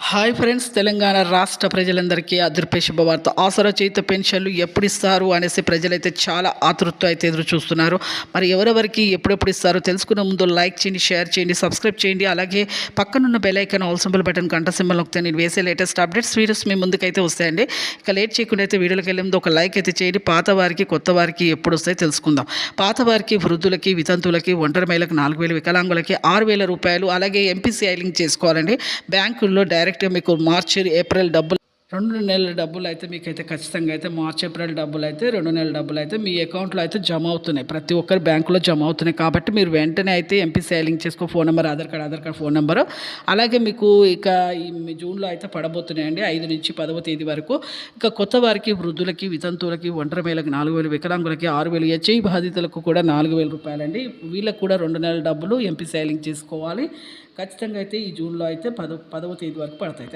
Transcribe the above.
Hi friends, Telangana రాష్ట్ర ప్రజలందరికీ అదృశ్య శుభవార్త. ఆసరా చేత పెన్షన్లు ఎప్పుడు ఇస్తారు అనేసి ప్రజలైతే చాలా ఆతృతతో అయితే ఎదురు చూస్తున్నారు. మరి ఎవరెవరికి ఎప్పుడెప్పుడు ఇస్తారో తెలుసుకునే ముందు లైక్ చేయండి, షేర్ చేయండి, సబ్స్క్రైబ్ చేయండి. అలాగే పక్కనున్న bell icon all symbol button గంట సింబల్ నొక్కితే నేను వేసే లేటెస్ట్ అప్డేట్స్ వీడియోస్ మీ ముందుకైతే వస్తాయండి. ఇక లేట్ చేయకుండా అయితే వీడియోకి వెళ్ళే ముందు ఒక లైక్ అయితే చేయండి. పాత వారికి కొత్త వారికి ఎప్పుడు వస్తాయో తెలుసుకుందాం. పాత వారికి, వృద్ధులకి, వితంతువులకి, ఒంటరి మహిళలకు 4,000, వికలాంగులకి 6,000 రూపాయలు. అలాగే ఎంపీసీ ఐలింగ్ చేసుకోవాలండి. బ్యాంకుల్లో డైరెక్ట్గా మీకు మార్చి, ఏప్రిల్ డబ్బులు 2 నెలల డబ్బులు అయితే మీకైతే ఖచ్చితంగా అయితే మార్చి, ఏప్రిల్ డబ్బులు అయితే 2 నెలల డబ్బులు అయితే మీ అకౌంట్లో అయితే జమ అవుతున్నాయి. ప్రతి ఒక్కరి బ్యాంకులో జమ అవుతున్నాయి. కాబట్టి మీరు వెంటనే అయితే ఎంపీసీ ఐలింగ్ చేసుకో. Phone number, Aadhaar card phone number. అలాగే మీకు ఇక ఈ జూన్లో అయితే పడబోతున్నాయండి, 5 నుంచి 10వ తేదీ వరకు. ఇక కొత్త వారికి, వృద్ధులకి, వితంతువులకి, ఒంటరి మహిళలకు 4,000, వికలాంగులకి 6,000, హెచ్ఐ బాధితులకు కూడా 4,000 రూపాయలండి. వీళ్ళకి కూడా 2 నెలల డబ్బులు ఎంపీసీ ఐలింగ్ చేసుకోవాలి. ఖచ్చితంగా అయితే ఈ జూన్లో అయితే 10వ తేదీ వరకు పడతాయి.